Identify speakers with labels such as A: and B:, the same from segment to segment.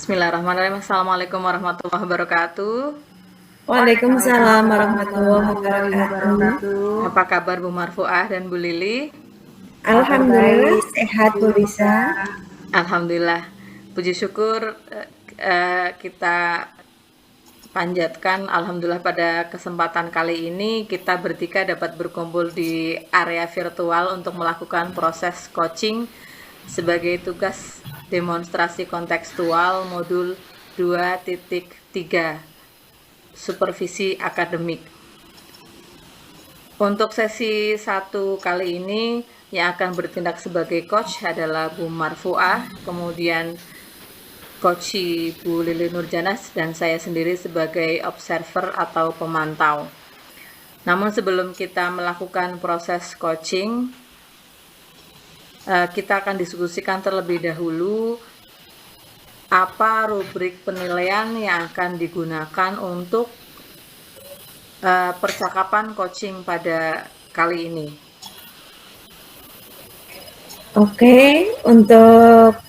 A: Bismillahirrahmanirrahim. Assalamualaikum warahmatullahi wabarakatuh.
B: Waalaikumsalam warahmatullahi
C: Warahmatullahi
B: wabarakatuh.
C: wabarakatuh.
A: Apa kabar Bu Marfuah dan Bu Lili?
C: Kabar
B: Alhamdulillah
C: baik,
B: sehat
C: Bu
B: Bu
C: Lisa.
B: Lisa.
A: Alhamdulillah. Puji syukur kita panjatkan alhamdulillah pada kesempatan kali ini kita bertiga dapat berkumpul di area virtual untuk melakukan proses coaching sebagai tugas demonstrasi kontekstual modul 2.3 supervisi akademik. Untuk sesi 1 kali ini yang akan bertindak sebagai coach adalah Bu Marfuah, kemudian Coach Bu Lili Nurjanas, dan saya sendiri sebagai observer atau pemantau. Namun sebelum kita melakukan proses coaching, kita akan diskusikan terlebih dahulu apa rubrik penilaian yang akan digunakan untuk percakapan coaching pada kali ini.
B: Oke, untuk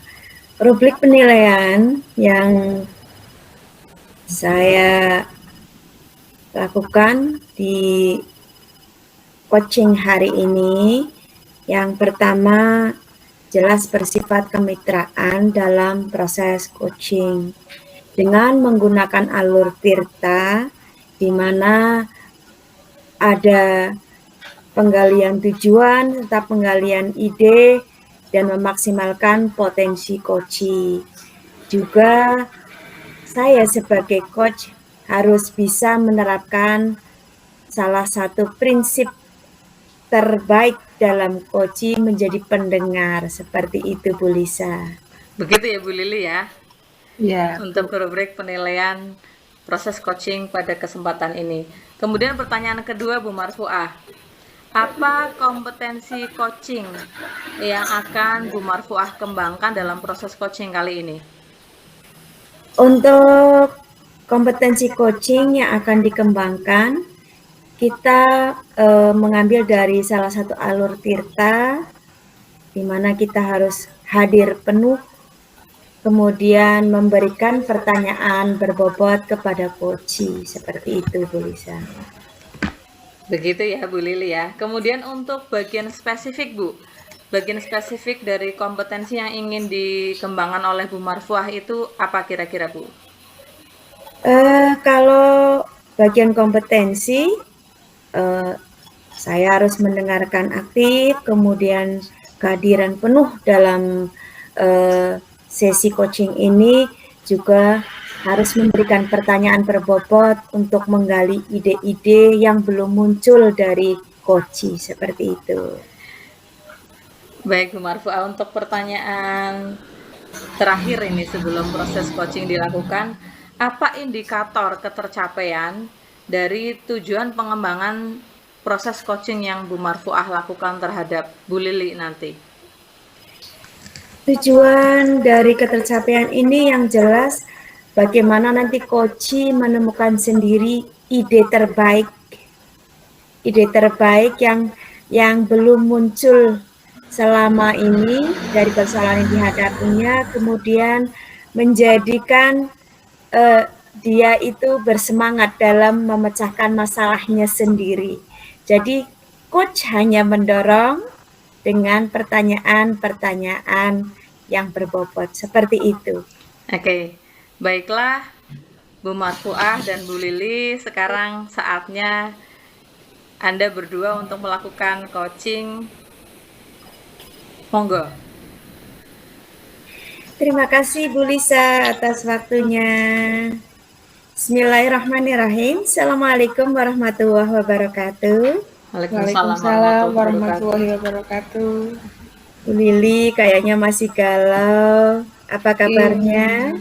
B: rubrik penilaian yang saya lakukan di coaching hari ini, yang pertama jelas bersifat kemitraan dalam proses coaching dengan menggunakan alur Tirta, di mana ada penggalian tujuan serta penggalian ide dan memaksimalkan potensi coaching. Juga saya sebagai coach harus bisa menerapkan salah satu prinsip terbaik dalam coaching menjadi pendengar. Seperti itu Bu Lisa.
A: Begitu ya Bu Lili ya?
C: Ya,
A: Untuk rubrik penilaian proses coaching pada kesempatan ini. Kemudian pertanyaan kedua Bu Marfuah. Apa kompetensi coaching yang akan Bu Marfuah kembangkan dalam proses coaching kali ini?
B: Untuk kompetensi coaching yang akan dikembangkan, kita mengambil dari salah satu alur Tirta, di mana kita harus hadir penuh, kemudian memberikan pertanyaan berbobot kepada coach. Seperti itu Bu Lisa.
A: Begitu ya Bu Lili ya. Kemudian untuk bagian spesifik Bu, bagian spesifik dari kompetensi yang ingin dikembangkan oleh Bu Marfuah itu apa kira-kira Bu?
B: Kalau bagian kompetensi, saya harus mendengarkan aktif, kemudian kehadiran penuh dalam sesi coaching ini, juga harus memberikan pertanyaan berbobot untuk menggali ide-ide yang belum muncul dari coach, seperti itu.
A: Baik Bu Marfuah, untuk pertanyaan terakhir ini sebelum proses coaching dilakukan, apa indikator ketercapaian dari tujuan pengembangan proses coaching yang Bu Marfuah lakukan terhadap Bu Lili nanti?
B: Tujuan dari ketercapaian ini yang jelas bagaimana nanti coach menemukan sendiri ide terbaik yang belum muncul selama ini dari persoalan yang dihadapinya, kemudian menjadikan dia itu bersemangat dalam memecahkan masalahnya sendiri. Jadi coach hanya mendorong dengan pertanyaan-pertanyaan yang berbobot, seperti itu.
A: Oke, baiklah Bu Marfuah dan Bu Lili, sekarang saatnya Anda berdua untuk melakukan coaching. Monggo.
B: Terima kasih Bu Lisa atas waktunya. Bismillahirrahmanirrahim. Assalamualaikum warahmatullahi wabarakatuh.
C: Waalaikumsalam warahmatullahi wabarakatuh.
B: Bu Lili kayaknya masih galau. Apa kabarnya?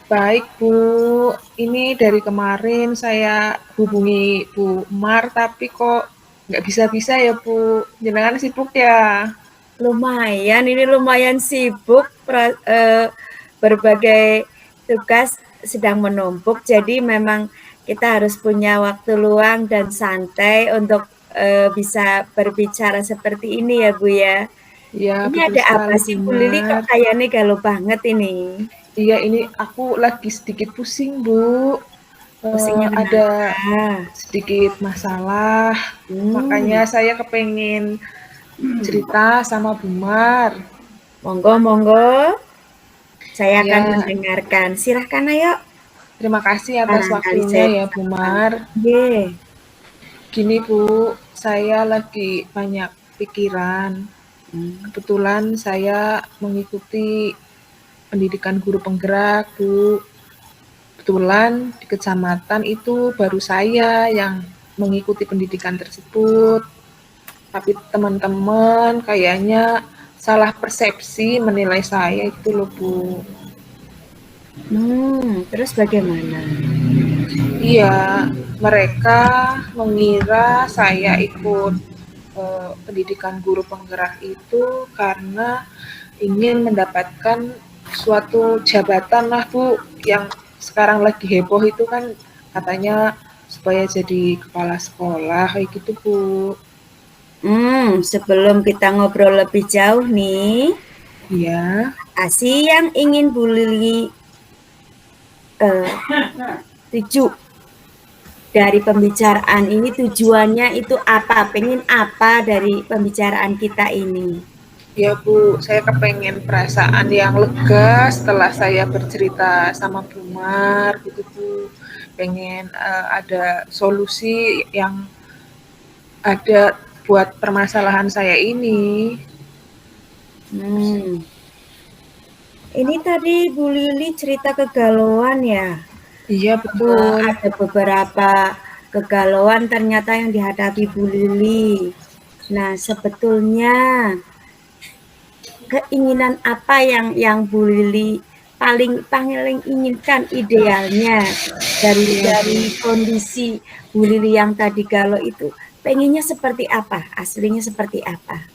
C: Baik Bu, ini dari kemarin saya hubungi Bu Mar, tapi kok nggak bisa-bisa ya Bu. Jenengan sibuk ya?
B: Lumayan sibuk, berbagai tugas sedang menumpuk, jadi memang kita harus punya waktu luang dan santai untuk bisa berbicara seperti ini ya Bu ya.
C: Iya,
B: Ini
C: betul
B: ada apa
C: sekali,
B: sih
C: Bu
B: Bu Lili kok
C: Mar.
B: kayaknya galau banget ini?
C: Iya, ini aku lagi sedikit pusing, Bu.
B: Pusingnya
C: Ada
B: kenapa?
C: sedikit masalah, makanya
B: Hmm,
C: saya kepengen cerita sama Bu Mar.
B: monggo monggo, saya akan
C: Ya,
B: mendengarkan. Silahkan ayo,
C: terima kasih atas
B: barangkali
C: waktunya
B: saya
C: ya,
B: bisa
C: Bu Mar.
B: membantu. Ye.
C: Gini, Bu, saya lagi banyak pikiran.
B: Hmm.
C: Kebetulan saya mengikuti pendidikan guru penggerak, Bu. Kebetulan di kecamatan itu baru saya yang mengikuti pendidikan tersebut. Tapi teman-teman kayaknya salah persepsi menilai saya itu loh, Bu.
B: Terus bagaimana?
C: Iya, mereka mengira saya ikut pendidikan guru penggerak itu karena ingin mendapatkan suatu jabatan lah, Bu, yang sekarang lagi heboh itu kan katanya supaya jadi kepala sekolah kayak gitu, Bu.
B: Sebelum kita ngobrol lebih jauh nih,
C: Iya.
B: apa sih yang ingin Bu Lili eh, tuju dari pembicaraan ini? Tujuannya itu apa? Pengen apa dari pembicaraan kita ini?
C: Ya Bu, saya kepengen perasaan yang lega setelah saya bercerita sama Bu Mar gitu Bu. Pengen ada solusi yang ada buat permasalahan saya ini.
B: Hmm, ini tadi Bu Lili cerita kegalauan ya.
C: Iya betul.
B: Ada beberapa kegalauan ternyata yang dihadapi Bu Lili. Nah, sebetulnya keinginan apa yang Bu Lili paling paling inginkan idealnya
C: Iya
B: dari
C: Bu.
B: kondisi Bu Lili yang tadi galau itu pengennya seperti apa? Aslinya seperti apa?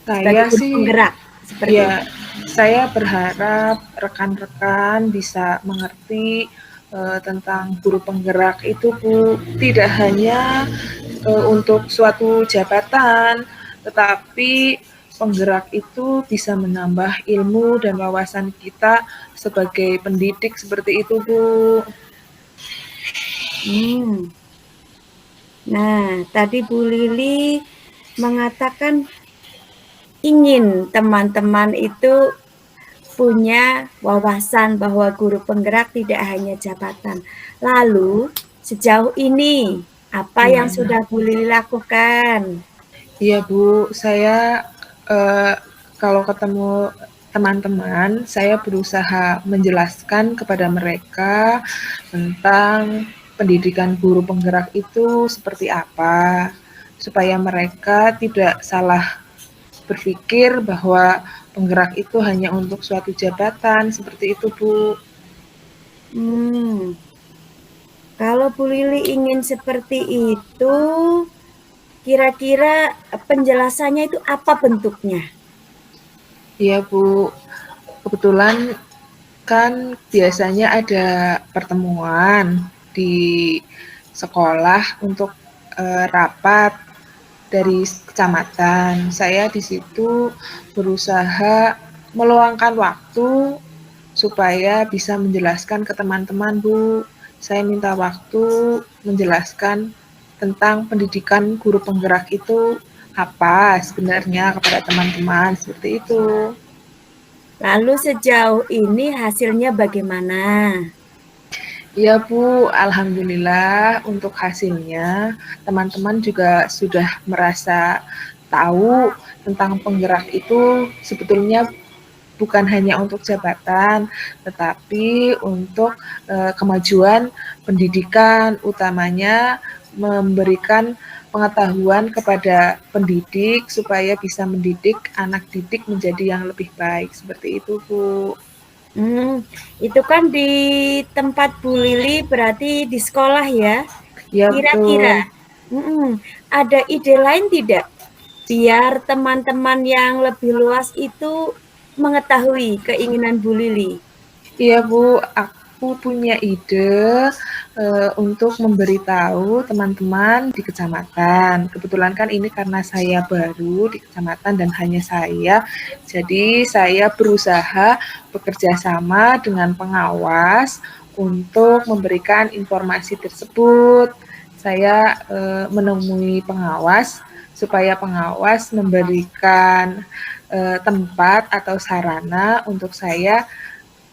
B: Sebagai
C: Saya
B: guru
C: sih
B: penggerak seperti
C: ya,
B: itu.
C: saya berharap rekan-rekan bisa mengerti tentang guru penggerak itu Bu, tidak hanya untuk suatu jabatan, tetapi penggerak itu bisa menambah ilmu dan wawasan kita sebagai pendidik seperti itu Bu.
B: Hmm. Nah, tadi Bu Lili mengatakan ingin teman-teman itu punya wawasan bahwa guru penggerak tidak hanya jabatan. Lalu, sejauh ini, apa yang
C: Ya.
B: sudah Bu Lili lakukan?
C: Iya Bu, saya eh, kalau ketemu teman-teman, saya berusaha menjelaskan kepada mereka tentang pendidikan guru penggerak itu seperti apa, supaya mereka tidak salah berpikir bahwa penggerak itu hanya untuk suatu jabatan, seperti itu Bu.
B: Hmm, kalau Bu Lili ingin seperti itu, kira-kira penjelasannya itu apa bentuknya?
C: Iya Bu, kebetulan kan biasanya ada pertemuan di sekolah untuk rapat dari kecamatan. Saya di situ berusaha meluangkan waktu supaya bisa menjelaskan ke teman-teman, Bu. Saya minta waktu menjelaskan tentang pendidikan guru penggerak itu apa sebenarnya kepada teman-teman seperti itu.
B: Lalu sejauh ini hasilnya bagaimana?
C: Iya Bu, alhamdulillah untuk hasilnya teman-teman juga sudah merasa tahu tentang penggerak itu sebetulnya bukan hanya untuk jabatan, tetapi untuk kemajuan pendidikan, utamanya memberikan pengetahuan kepada pendidik supaya bisa mendidik anak didik menjadi yang lebih baik. Seperti itu, Bu.
B: Itu kan di tempat Bu Lili berarti di sekolah ya?
C: Ya,
B: Kira-kira,
C: betul.
B: ada ide lain tidak? Biar teman-teman yang lebih luas itu mengetahui keinginan Bu Lili.
C: Iya Bu, aku punya ide untuk memberitahu teman-teman di kecamatan. Kebetulan kan ini karena saya baru di kecamatan dan hanya saya, jadi saya berusaha bekerja sama dengan pengawas untuk memberikan informasi tersebut. Saya menemui pengawas supaya pengawas memberikan tempat atau sarana untuk saya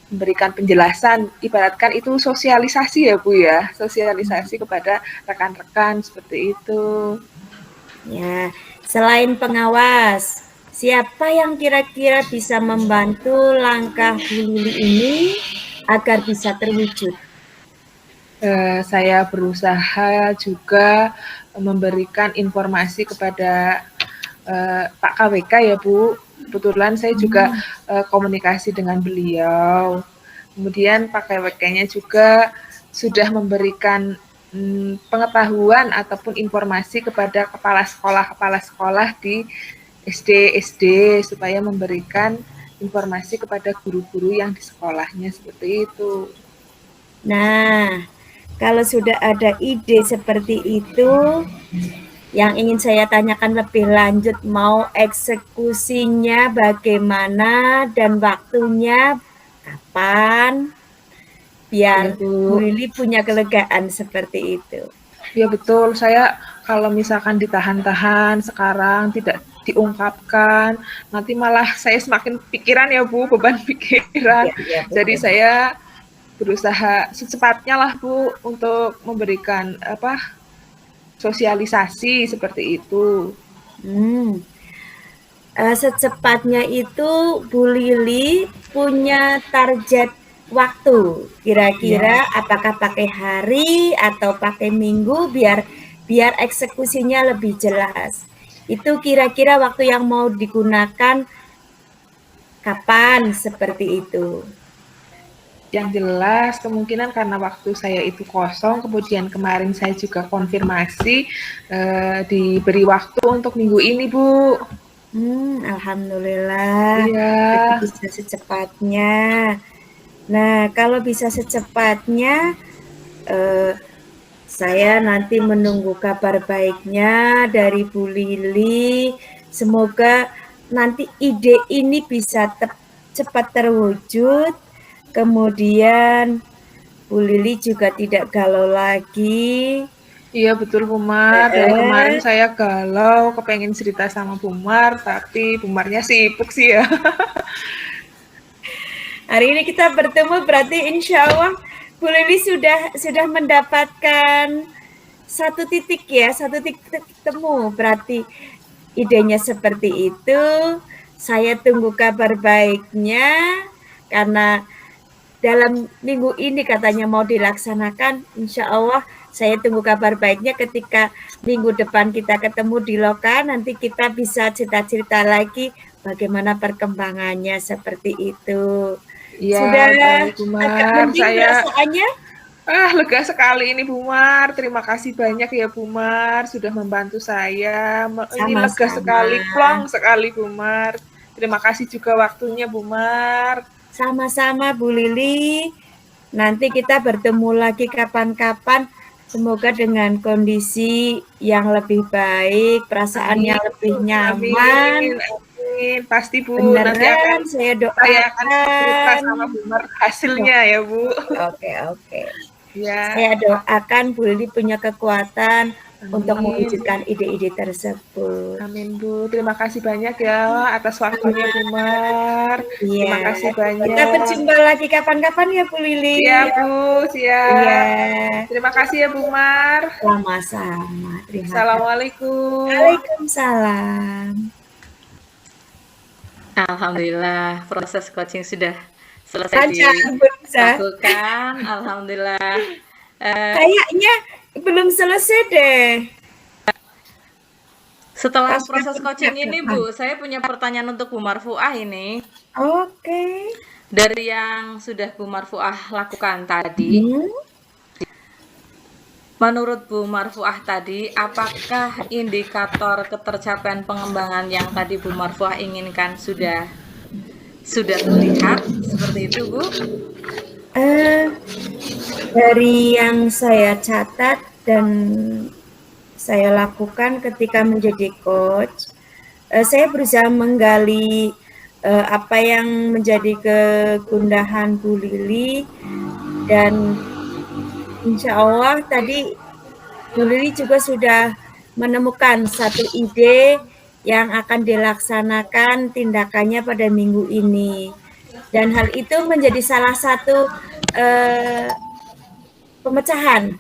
C: memberikan penjelasan, ibaratkan itu sosialisasi ya Bu ya, sosialisasi kepada rekan-rekan seperti itu.
B: Ya, selain pengawas, siapa yang kira-kira bisa membantu langkah Bu Lili ini agar bisa terwujud?
C: Saya berusaha juga memberikan informasi kepada Pak KWK ya Bu. Kebetulan saya juga komunikasi dengan beliau. Kemudian Pak KWK-nya juga sudah memberikan pengetahuan ataupun informasi kepada kepala sekolah di SD supaya memberikan informasi kepada guru-guru yang di sekolahnya seperti itu.
B: Nah, kalau sudah ada ide seperti itu, yang ingin saya tanyakan lebih lanjut, mau eksekusinya bagaimana dan waktunya kapan, biar Bu Lili punya kelegaan seperti itu.
C: Ya betul, saya kalau misalkan ditahan-tahan sekarang tidak diungkapkan, nanti malah saya semakin pikiran ya Bu, beban pikiran.
B: Ya,
C: Jadi saya berusaha secepatnya lah Bu untuk memberikan sosialisasi seperti itu.
B: Secepatnya itu Bu Lili punya target waktu, kira-kira apakah pakai hari atau pakai minggu biar eksekusinya lebih jelas. Itu kira-kira waktu yang mau digunakan kapan seperti itu.
C: Yang jelas kemungkinan karena waktu saya itu kosong, kemudian kemarin saya juga konfirmasi diberi waktu untuk minggu ini Bu.
B: Alhamdulillah.
C: Iya.
B: Bisa secepatnya. Nah, kalau bisa secepatnya, saya nanti menunggu kabar baiknya dari Bu Lili. Semoga nanti ide ini bisa cepat terwujud. Kemudian Bu Lili juga tidak galau lagi.
C: Iya betul Bu Mar, dari kemarin saya galau, kepengen cerita sama Bu Mar, tapi Bu Marnya sibuk sih ya.
B: Hari ini kita bertemu, berarti insya Allah Bu Lili sudah mendapatkan satu titik temu, berarti idenya seperti itu. Saya tunggu kabar baiknya, karena dalam minggu ini katanya mau dilaksanakan. Insya Allah saya tunggu kabar baiknya ketika minggu depan kita ketemu di Loka. Nanti kita bisa cerita-cerita lagi bagaimana perkembangannya seperti itu.
C: Ya,
B: sudah
C: Bu Mar,
B: agak mending perasaannya?
C: Lega sekali ini Bu Mar. Terima kasih banyak ya Bu Mar sudah membantu saya. Ini lega sekali, plong sekali Bu Mar. Terima kasih juga waktunya Bu Mar.
B: Sama-sama Bu Lili. Nanti kita bertemu lagi kapan-kapan. Semoga dengan kondisi yang lebih baik, perasaan yang lebih nyaman.
C: Amin. Pasti Bu.
B: Beneran,
C: nanti akan
B: saya doakan.
C: Saya akan cerita sama Bu Mar hasilnya ya Bu.
B: Oke.
C: Ya.
B: Saya doakan Bu Lili punya kekuatan untuk mewujudkan ide-ide tersebut.
C: Amin Bu. Terima kasih banyak ya atas waktunya Bu Mar. Terima kasih banyak.
B: Kita berjumpa lagi kapan-kapan ya Bu Lili.
C: Iya Bu, siap.
B: Iya.
C: Terima kasih ya Bu Mar.
B: Sama-sama.
C: Assalamualaikum.
B: Waalaikumsalam.
A: Alhamdulillah, proses coaching sudah selesai dilakukan. Alhamdulillah.
B: Kayaknya belum selesai deh.
A: Setelah proses coaching ini Bu, saya punya pertanyaan untuk Bu Marfuah ini.
B: Oke.
A: Dari yang sudah Bu Marfuah lakukan tadi, menurut Bu Marfuah tadi, apakah indikator ketercapaian pengembangan yang tadi Bu Marfuah inginkan sudah terlihat seperti itu Bu?
B: Dari yang saya catat dan saya lakukan ketika menjadi coach, saya berusaha menggali apa yang menjadi kegundahan Bu Lili, dan insya Allah tadi Bu Lili juga sudah menemukan satu ide yang akan dilaksanakan tindakannya pada minggu ini. Dan hal itu menjadi salah satu pemecahan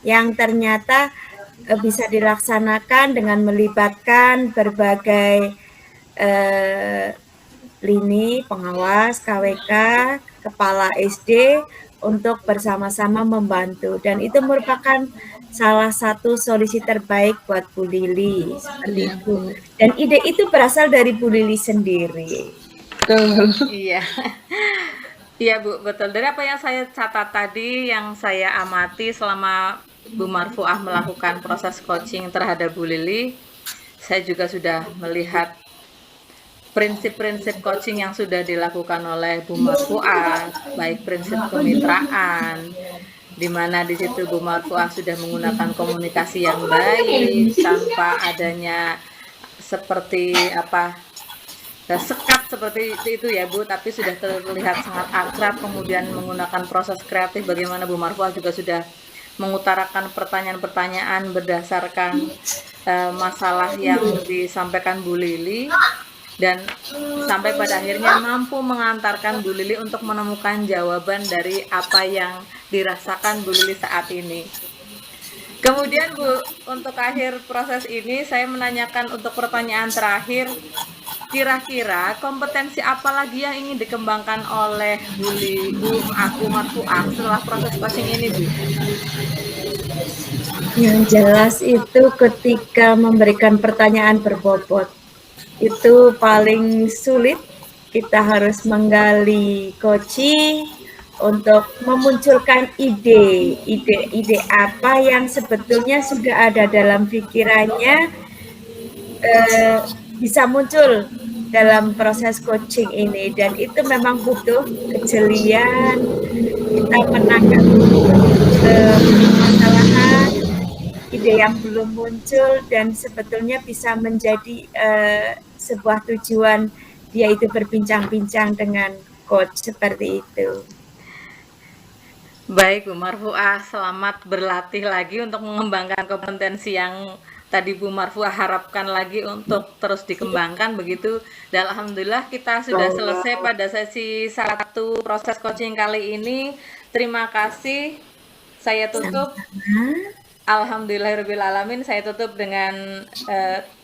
B: yang ternyata bisa dilaksanakan dengan melibatkan berbagai lini pengawas, KWK, kepala SD untuk bersama-sama membantu, dan itu merupakan salah satu solusi terbaik buat Bu Lili seperti
C: Iya,
B: itu.
C: Bu.
B: Dan ide itu berasal dari Bu Lili sendiri.
C: Betul.
A: Iya. Iya Bu, betul. Dari apa yang saya catat tadi, yang saya amati selama Bu Marfuah melakukan proses coaching terhadap Bu Lili, saya juga sudah melihat prinsip-prinsip coaching yang sudah dilakukan oleh Bu Marfuah, baik prinsip kemitraan, di mana di situ Bu Marfuah sudah menggunakan komunikasi yang baik tanpa adanya seperti apa sekat seperti itu ya Bu, tapi sudah terlihat sangat akrab, kemudian menggunakan proses kreatif bagaimana Bu Marfuah juga sudah mengutarakan pertanyaan-pertanyaan berdasarkan masalah yang disampaikan Bu Lili, dan sampai pada akhirnya mampu mengantarkan Bu Lili untuk menemukan jawaban dari apa yang dirasakan Bu Lili saat ini. Kemudian Bu, untuk akhir proses ini saya menanyakan untuk pertanyaan terakhir, kira-kira kompetensi apa lagi yang ingin dikembangkan oleh Bu Marfuah setelah proses coaching ini, Bu?
B: Yang jelas itu ketika memberikan pertanyaan berbobot, itu paling sulit. Kita harus menggali coaching untuk memunculkan ide apa yang sebetulnya sudah ada dalam pikirannya, bisa muncul dalam proses coaching ini, dan itu memang butuh kejelian, kita menangkap permasalahan, ide yang belum muncul, dan sebetulnya bisa menjadi sebuah tujuan dia itu berbincang-bincang dengan coach seperti itu.
A: Baik Bu Marfuah, selamat berlatih lagi untuk mengembangkan kompetensi yang tadi Bu Marfuah harapkan lagi untuk terus dikembangkan begitu. Dan alhamdulillah kita sudah selesai pada sesi 1 proses coaching kali ini. Terima kasih. Saya tutup. Alhamdulillahirrahmanirrahim. Saya tutup dengan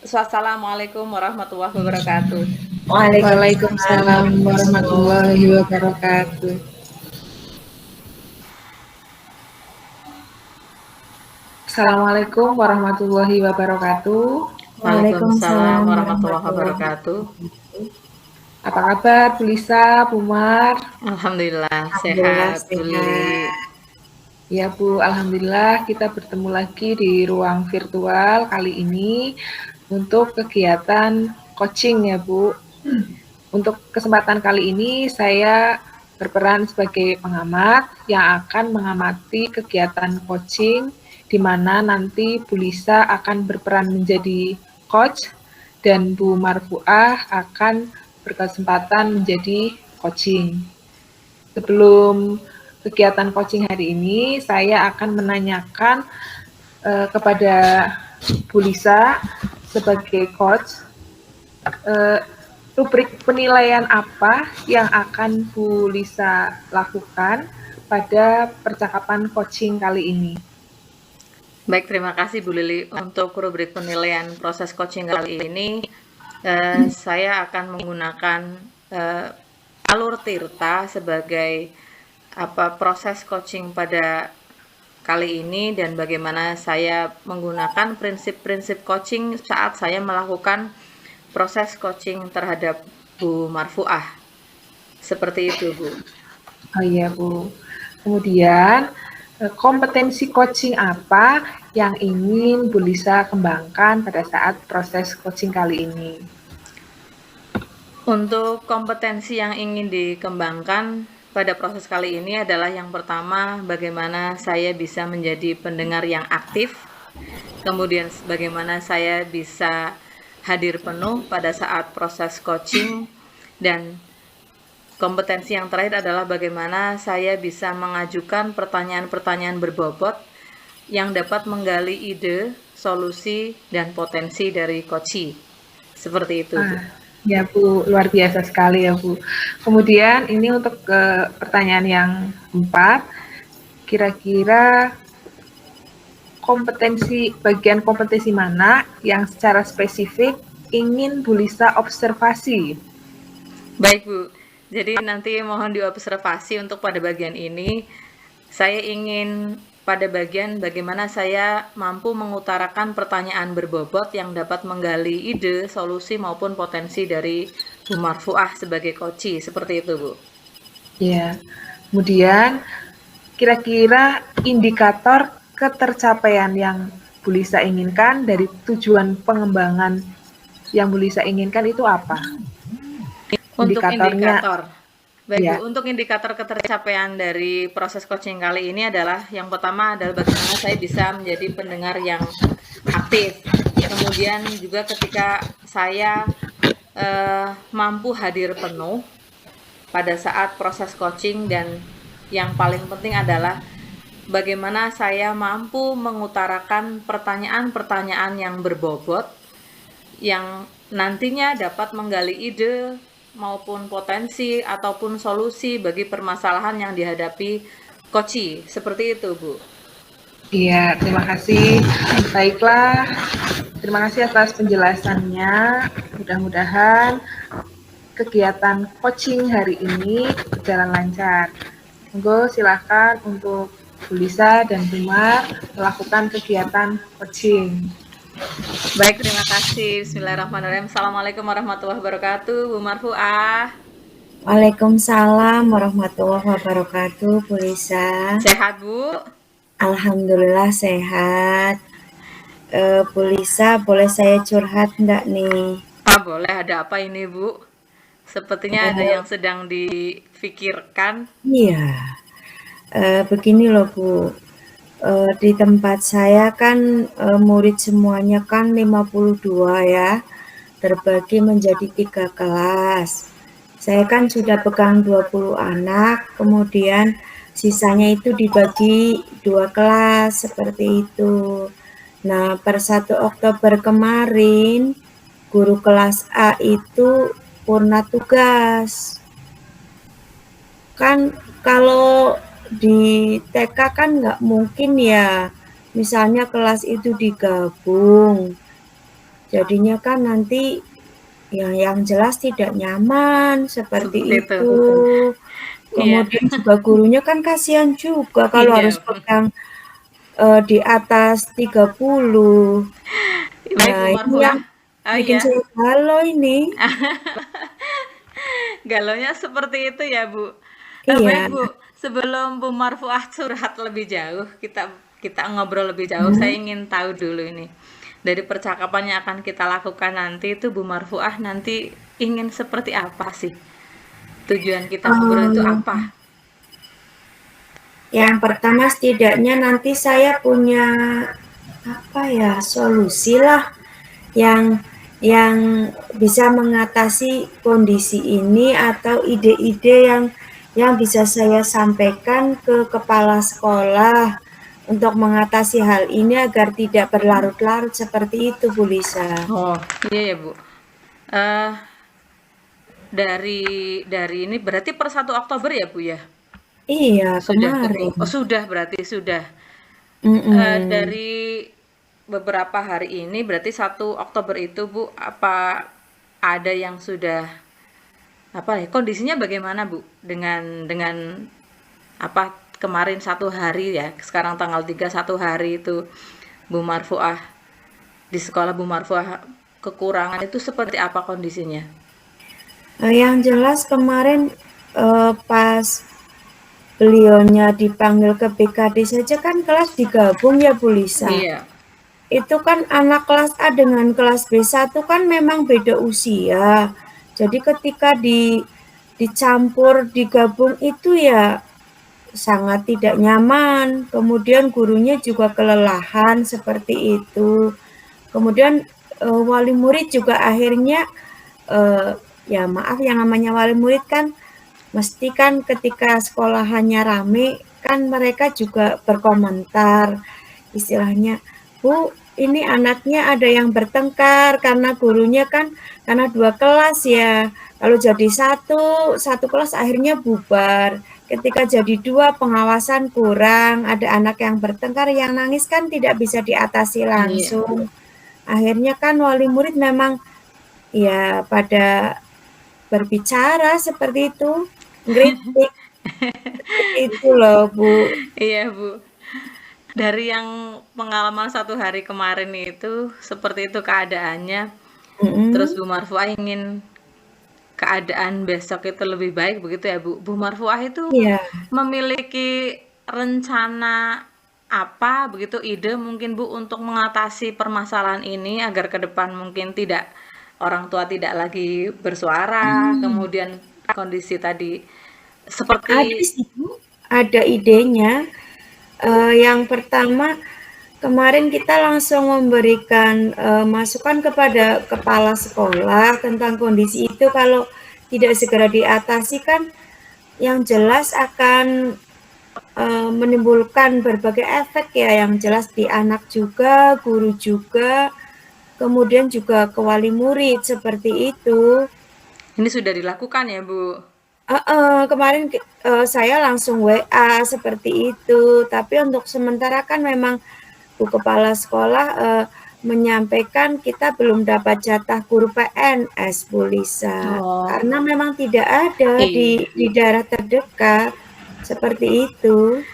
A: wassalamualaikum warahmatullahi wabarakatuh.
C: Waalaikumsalam warahmatullahi wabarakatuh. Assalamualaikum warahmatullahi wabarakatuh.
A: Waalaikumsalam warahmatullahi wabarakatuh.
C: Apa kabar Bu Lisa, Bu Mar?
A: Alhamdulillah sehat, Bu Lili.
C: Ya Bu, alhamdulillah kita bertemu lagi di ruang virtual kali ini untuk kegiatan coaching ya Bu. Untuk kesempatan kali ini saya berperan sebagai pengamat yang akan mengamati kegiatan coaching, di mana nanti Bu Lisa akan berperan menjadi coach dan Bu Marfuah akan berkesempatan menjadi coaching. Sebelum kegiatan coaching hari ini, saya akan menanyakan kepada Bu Lisa sebagai coach, rubrik penilaian apa yang akan Bu Lisa lakukan pada percakapan coaching kali ini?
A: Baik, terima kasih Bu Lili. Untuk rubrik penilaian proses coaching kali ini, saya akan menggunakan alur Tirta sebagai proses coaching pada kali ini, dan bagaimana saya menggunakan prinsip-prinsip coaching saat saya melakukan proses coaching terhadap Bu Marfuah. Seperti itu, Bu.
C: Oh iya, Bu. Kemudian, kompetensi coaching apa yang ingin Bu Lisa kembangkan pada saat proses coaching kali ini?
A: Untuk kompetensi yang ingin dikembangkan pada proses kali ini adalah yang pertama, bagaimana saya bisa menjadi pendengar yang aktif, kemudian bagaimana saya bisa hadir penuh pada saat proses coaching, dan kompetensi yang terakhir adalah bagaimana saya bisa mengajukan pertanyaan-pertanyaan berbobot yang dapat menggali ide, solusi, dan potensi dari coachee. Seperti itu, Bu.
C: Ya Bu, luar biasa sekali ya Bu. Kemudian ini untuk pertanyaan yang 4, kira-kira bagian kompetensi mana yang secara spesifik ingin Bu Lisa observasi?
A: Baik Bu, jadi nanti mohon diobservasi untuk pada bagian ini. Saya ingin pada bagian bagaimana saya mampu mengutarakan pertanyaan berbobot yang dapat menggali ide, solusi maupun potensi dari Bu Marfuah sebagai coachee, seperti itu Bu.
C: Ya, kemudian kira-kira indikator ketercapaian yang Bu Lisa inginkan dari tujuan pengembangan yang Bu Lisa inginkan itu apa?
A: Untuk
C: Indikatornya.
A: indikator. Baik
C: Ya.
A: Bu, untuk indikator ketercapaian dari proses coaching kali ini adalah yang pertama adalah bagaimana saya bisa menjadi pendengar yang aktif. Kemudian juga ketika saya mampu hadir penuh pada saat proses coaching, dan yang paling penting adalah bagaimana saya mampu mengutarakan pertanyaan-pertanyaan yang berbobot yang nantinya dapat menggali ide maupun potensi ataupun solusi bagi permasalahan yang dihadapi coachee. Seperti itu, Bu.
C: Iya, terima kasih. Baiklah, terima kasih atas penjelasannya. Mudah-mudahan kegiatan coaching hari ini berjalan lancar. Monggo silakan untuk Bu Lisa dan Bu Mar melakukan kegiatan coaching.
A: Baik, terima kasih. Bismillahirrahmanirrahim. Assalamualaikum warahmatullahi wabarakatuh, Bu Marfuah.
B: Waalaikumsalam warahmatullahi wabarakatuh, Bu Lisa.
A: Sehat, Bu?
B: Alhamdulillah sehat. Bu Lisa, boleh saya curhat enggak nih?
A: Boleh. Ada apa ini, Bu? Sepertinya ada yang sedang difikirkan.
B: Iya. Begini loh, Bu. Di tempat saya kan murid semuanya kan 52 ya, terbagi menjadi 3 kelas. Saya kan sudah pegang 20 anak, kemudian sisanya itu dibagi 2 kelas, seperti itu. Nah, per 1 Oktober kemarin, guru kelas A itu purna tugas. Kan kalau di TK kan nggak mungkin ya, misalnya kelas itu digabung. Jadinya kan nanti yang jelas tidak nyaman, seperti itu. Kemudian juga gurunya kan kasihan juga kalau harus pegang di atas 30. Nah, ini yang bikin saya galau ini.
A: Galonya seperti itu ya, Bu.
B: Iya.
A: Baik, Bu. Sebelum Bu Marfuah curhat lebih jauh, kita ngobrol lebih jauh, saya ingin tahu dulu ini. Dari percakapan yang akan kita lakukan nanti itu, Bu Marfuah nanti ingin seperti apa sih? Tujuan kita ngobrol itu apa?
B: Yang pertama setidaknya nanti saya punya solusi lah yang bisa mengatasi kondisi ini, atau ide-ide yang bisa saya sampaikan ke kepala sekolah untuk mengatasi hal ini agar tidak berlarut-larut seperti itu, Bu Lisa.
A: Oh, iya ya, Bu. Dari ini berarti per 1 Oktober ya, Bu ya?
B: Iya, kemarin.
A: Sudah, berarti sudah. Dari beberapa hari ini berarti 1 Oktober itu, Bu, apa ada yang sudah kondisinya bagaimana, Bu, dengan kemarin 1 hari ya, sekarang tanggal 3, 1 hari itu Bu Marfuah di sekolah Bu Marfuah kekurangan itu seperti apa kondisinya?
B: Yang jelas kemarin pas beliaunya dipanggil ke BKD saja kan kelas digabung ya, Bu Lisa.
A: Iya.
B: Itu kan anak kelas A dengan kelas B1 kan memang beda usia. Jadi ketika dicampur, digabung itu ya sangat tidak nyaman. Kemudian gurunya juga kelelahan seperti itu. Kemudian wali murid juga akhirnya ya maaf, yang namanya wali murid kan mesti kan ketika sekolahannya rame kan mereka juga berkomentar istilahnya, Bu, ini anaknya ada yang bertengkar karena gurunya kan karena 2 kelas ya, kalau jadi satu kelas akhirnya bubar. Ketika jadi 2 pengawasan kurang, ada anak yang bertengkar, yang nangis kan tidak bisa diatasi
A: Iya.
B: langsung. Akhirnya kan wali murid memang ya pada berbicara seperti itu, ngeritik, seperti itu loh, Bu.
A: Iya, Bu. Dari yang pengalaman 1 hari kemarin itu, seperti itu keadaannya, terus
B: Mhm,
A: Bu Marfuah ingin keadaan besok itu lebih baik begitu ya, Bu? Bu Marfuah itu
B: iya,
A: memiliki rencana apa begitu, ide mungkin Bu untuk mengatasi permasalahan ini agar ke depan mungkin tidak orang tua tidak lagi bersuara,
B: mmm,
A: kemudian kondisi tadi
B: ada
A: seperti
B: sih, Bu, ada idenya. Yang pertama, kemarin kita langsung memberikan, masukan kepada kepala sekolah tentang kondisi itu kalau tidak segera diatasi kan yang jelas akan, menimbulkan berbagai efek ya, yang jelas di anak juga, guru juga, kemudian juga ke wali murid, seperti itu.
A: ini sudah dilakukan ya, Bu?
B: Heeh, kemarin saya langsung WA seperti itu, tapi untuk sementara kan memang Bu Kepala Sekolah, menyampaikan kita belum dapat jatah guru PNS, Bu Lisa,
A: Oh,
B: karena memang tidak ada
A: iya.
B: di daerah terdekat, seperti itu.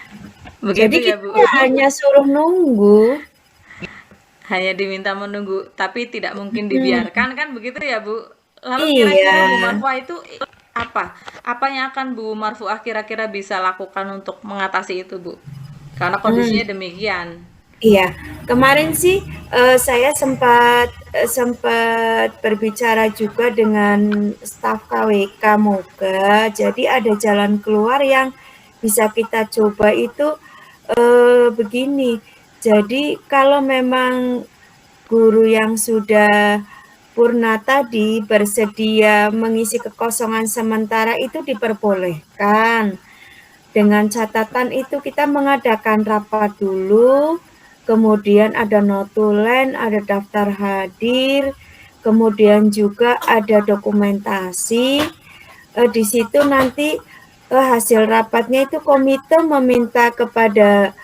B: Jadi
A: Begitu ya,
B: kita
A: Bu?
B: ya hanya suruh nunggu.
A: Hanya diminta menunggu, tapi tidak mungkin
B: Mhm,
A: dibiarkan kan begitu ya, Bu? Lalu
B: iya,
A: kira-kira Bu Marfuah itu apa? Apa yang akan Bu Marfuah kira-kira bisa lakukan untuk mengatasi itu, Bu? Karena
B: mmm.
A: kondisinya demikian.
B: Iya, kemarin sih, saya sempat berbicara juga dengan staf KWK Moga, jadi ada jalan keluar yang bisa kita coba itu, begini, jadi kalau memang guru yang sudah purna tadi bersedia mengisi kekosongan sementara itu diperbolehkan. Dengan catatan itu kita mengadakan rapat dulu, kemudian ada notulen, ada daftar hadir, kemudian juga ada dokumentasi. Di situ nanti hasil rapatnya itu komite meminta kepada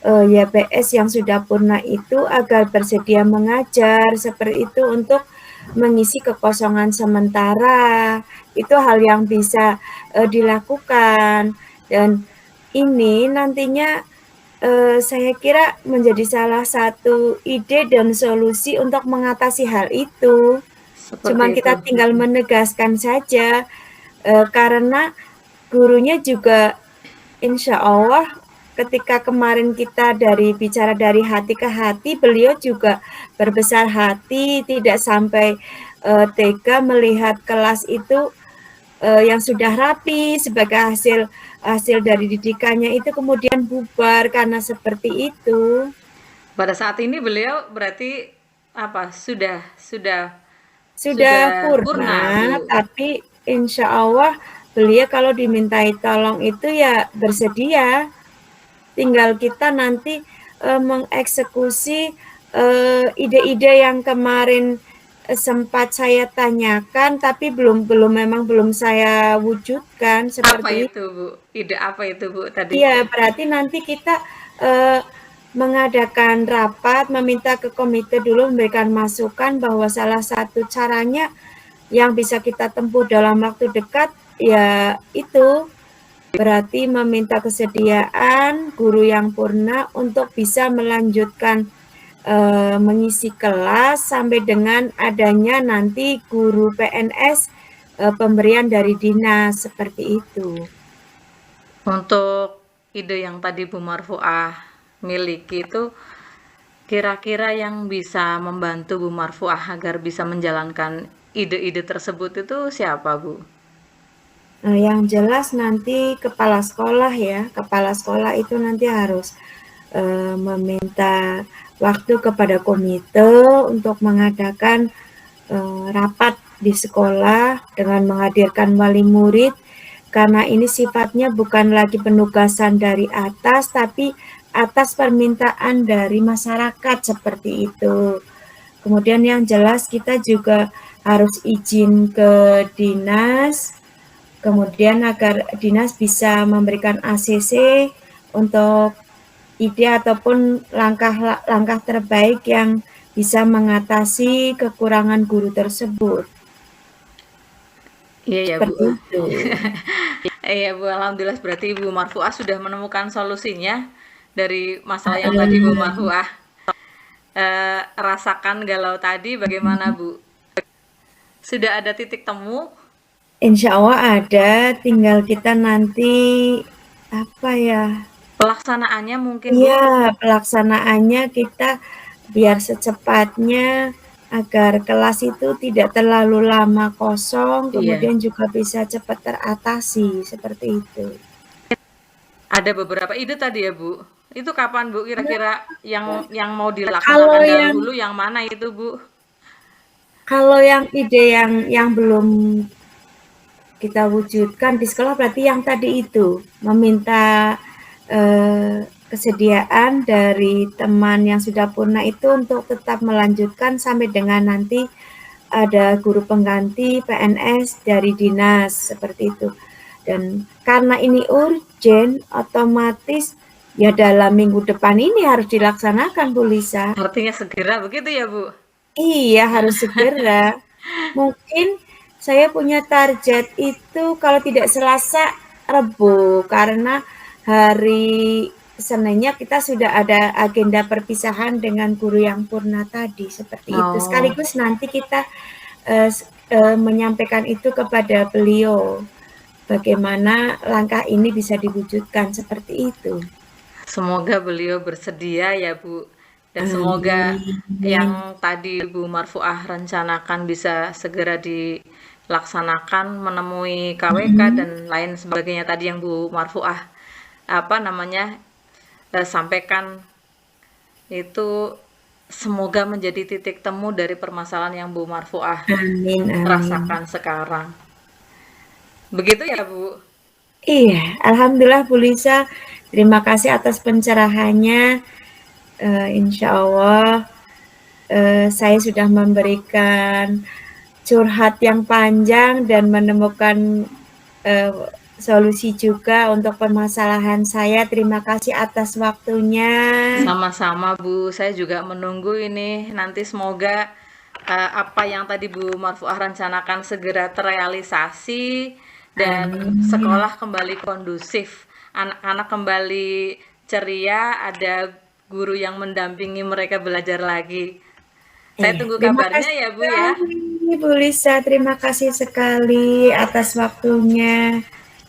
B: YPS yang sudah purna itu agar bersedia mengajar seperti itu untuk mengisi kekosongan sementara. Itu hal yang bisa dilakukan dan ini nantinya saya kira menjadi salah satu ide dan solusi untuk mengatasi hal itu.
A: Seperti
B: Cuman
A: itu.
B: kita tinggal menegaskan saja, karena gurunya juga insya Allah ketika kemarin kita bicara dari hati ke hati, beliau juga berbesar hati, tidak sampai, tega melihat kelas itu, yang sudah rapi sebagai hasil hasil dari didikannya itu kemudian bubar karena seperti itu.
A: Pada saat ini beliau berarti apa?
B: Sudah
A: Sudah purna,
B: purna,
A: Bu.
B: tapi insya Allah beliau kalau dimintai tolong itu ya bersedia. Tinggal kita nanti, mengeksekusi, ide-ide yang kemarin, sempat saya tanyakan tapi belum saya wujudkan
A: Apa
B: seperti
A: itu, Bu? Ide apa itu, Bu, tadi?
B: iya, berarti nanti kita, eee, mengadakan rapat, meminta ke komite dulu memberikan masukan bahwa salah satu caranya yang bisa kita tempuh dalam waktu dekat, ya itu, berarti meminta kesediaan guru yang purna untuk bisa melanjutkan, mengisi kelas sampai dengan adanya nanti guru PNS, pemberian dari dinas, seperti itu.
A: Untuk ide yang tadi Bu Marfuah miliki itu kira-kira yang bisa membantu Bu Marfuah agar bisa menjalankan ide-ide tersebut itu siapa, Bu?
B: Yang jelas nanti kepala sekolah itu nanti harus meminta waktu kepada komite untuk mengadakan rapat di sekolah dengan menghadirkan wali murid, karena ini sifatnya bukan lagi penugasan dari atas, tapi atas permintaan dari masyarakat seperti itu. Kemudian yang jelas kita juga harus izin ke dinas, kemudian agar dinas bisa memberikan ACC untuk ide ataupun langkah terbaik yang bisa mengatasi kekurangan guru tersebut.
A: Iya ya Bu.
B: Seperti itu.
A: Iya Bu, alhamdulillah berarti Bu Marfuah sudah menemukan solusinya dari masalah yang tadi Bu Marfuah rasakan galau tadi. Bagaimana Bu? Sudah ada titik temu?
B: Insya Allah ada, tinggal kita nanti
A: Pelaksanaannya mungkin Bu?
B: Iya, pelaksanaannya kita biar secepatnya agar kelas itu tidak terlalu lama kosong, kemudian juga bisa cepat teratasi, seperti itu.
A: Ada beberapa ide tadi ya Bu. Itu kapan Bu kira-kira yang mau dilaksanakan dahulu yang mana itu Bu?
B: Kalau yang ide yang belum kita wujudkan di sekolah berarti yang tadi itu, meminta kesediaan dari teman yang sudah purna itu untuk tetap melanjutkan sampai dengan nanti ada guru pengganti PNS dari dinas, seperti itu. Dan karena ini urgent, otomatis ya dalam minggu depan ini harus dilaksanakan, Bu Lisa.
A: Artinya segera begitu ya Bu?
B: Iya, harus segera. Mungkin saya punya target itu kalau tidak Selasa, Rebo, karena hari Seninnya kita sudah ada agenda perpisahan dengan guru yang purna tadi, seperti itu. Sekaligus nanti kita menyampaikan itu kepada beliau, bagaimana langkah ini bisa diwujudkan, seperti itu.
A: Semoga beliau bersedia ya Bu. Dan semoga yang tadi Bu Marfuah rencanakan bisa segera dilaksanakan, menemui KWK dan lain sebagainya tadi yang Bu Marfuah sampaikan, itu semoga menjadi titik temu dari permasalahan yang Bu Marfuah rasakan sekarang. Begitu ya Bu?
B: Iya, alhamdulillah Bu Lisa, terima kasih atas pencerahannya. Insya Allah saya sudah memberikan curhat yang panjang dan menemukan solusi juga untuk permasalahan saya. Terima kasih atas waktunya.
A: Sama-sama Bu, saya juga menunggu ini nanti semoga apa yang tadi Bu Marfuah rencanakan segera terrealisasi dan sekolah kembali kondusif, anak-anak kembali ceria, ada guru yang mendampingi mereka belajar lagi. Saya tunggu kabarnya ya Bu ya.
B: Bu Lisa, terima kasih sekali atas waktunya.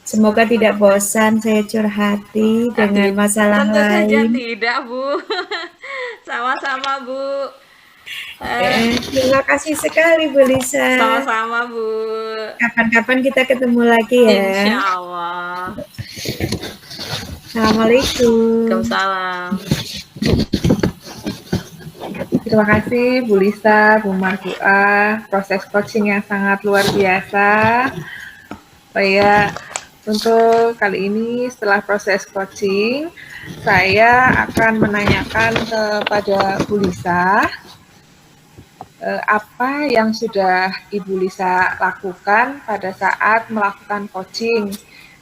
B: Semoga tidak bosan saya curhati dengan masalah
A: tentu
B: lain.
A: Tentu saja tidak Bu. Sama-sama Bu.
B: Terima kasih sekali Bu Lisa.
A: Sama-sama Bu.
B: Kapan-kapan kita ketemu lagi ya.
A: Insya Allah.
B: Assalamualaikum.
A: Waalaikumsalam.
C: Terima kasih Bu Lisa, Bu Marfuah, proses coaching yang sangat luar biasa. Untuk kali ini setelah proses coaching, saya akan menanyakan kepada Bu Lisa apa yang sudah Ibu Lisa lakukan pada saat melakukan coaching.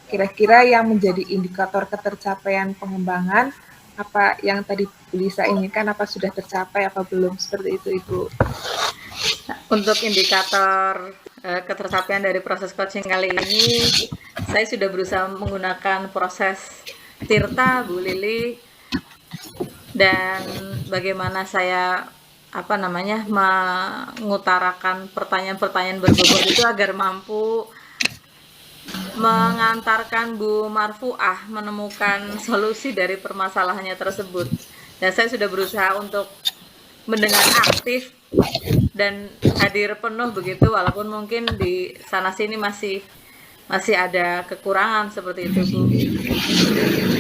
C: Kira-kira yang menjadi indikator ketercapaian pengembangan, apa yang tadi Bu Lisa inginkan, apa sudah tercapai, apa belum, seperti itu Ibu.
A: Untuk indikator ketercapaian dari proses coaching kali ini, saya sudah berusaha menggunakan proses Tirta, Bu Lili, dan bagaimana saya mengutarakan pertanyaan-pertanyaan berbobot itu agar mampu mengantarkan Bu Marfuah menemukan solusi dari permasalahannya tersebut. Dan saya sudah berusaha untuk mendengar aktif dan hadir penuh begitu, walaupun mungkin di sana sini masih masih ada kekurangan seperti itu, Bu.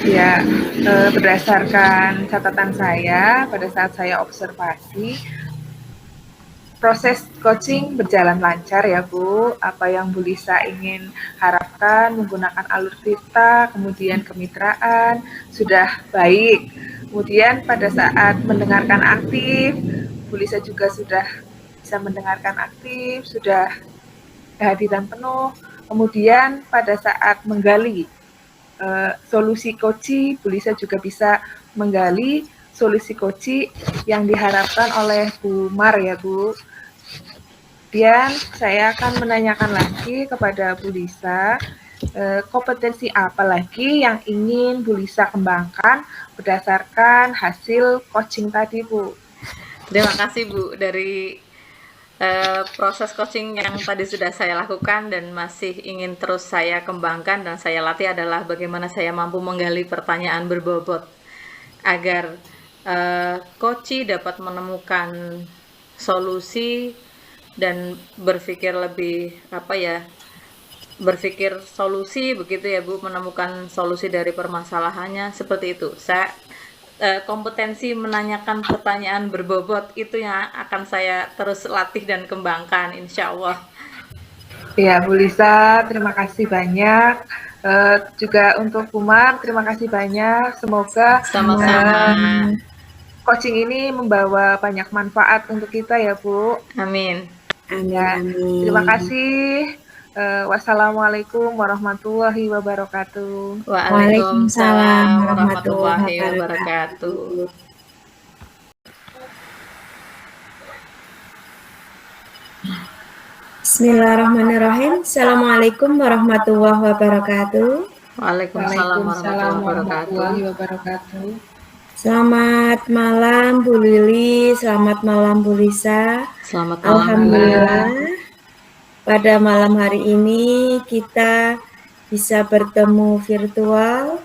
C: Ya, berdasarkan catatan saya pada saat saya observasi, proses coaching berjalan lancar ya Bu. Apa yang Bu Lisa ingin harapkan menggunakan alur Tirta, kemudian kemitraan, sudah baik. Kemudian pada saat mendengarkan aktif, Bu Lisa juga sudah bisa mendengarkan aktif, sudah kehadiran penuh. Kemudian pada saat menggali solusi koci, Bu Lisa juga bisa menggali solusi koci yang diharapkan oleh Bu Mar ya Bu. Kemudian saya akan menanyakan lagi kepada Bu Lisa, kompetensi apa lagi yang ingin Bu Lisa kembangkan berdasarkan hasil coaching tadi Bu?
A: Terima kasih Bu, dari proses coaching yang tadi sudah saya lakukan dan masih ingin terus saya kembangkan dan saya latih adalah bagaimana saya mampu menggali pertanyaan berbobot agar coach dapat menemukan solusi dan berpikir lebih berpikir solusi begitu ya Bu, menemukan solusi dari permasalahannya seperti itu. Saya kompetensi menanyakan pertanyaan berbobot itu yang akan saya terus latih dan kembangkan, insya Allah.
C: Ya, Bu Lisa, terima kasih banyak. Juga untuk Umar, terima kasih banyak. Semoga
A: Sama-sama.
C: coaching ini membawa banyak manfaat untuk kita ya, Bu.
A: Amin.
B: Amin,
C: Ya,
B: amin.
C: terima kasih. Wassalamualaikum warahmatullahi wabarakatuh.
A: Waalaikumsalam warahmatullahi wabarakatuh.
B: Bismillahirrahmanirrahim. Assalamualaikum warahmatullahi wabarakatuh.
A: Waalaikumsalam warahmatullahi
C: wabarakatuh.
B: Selamat malam Bu Lili, selamat malam Bu Lisa.
A: Selamat malam.
B: Alhamdulillah, pada malam hari ini kita bisa bertemu virtual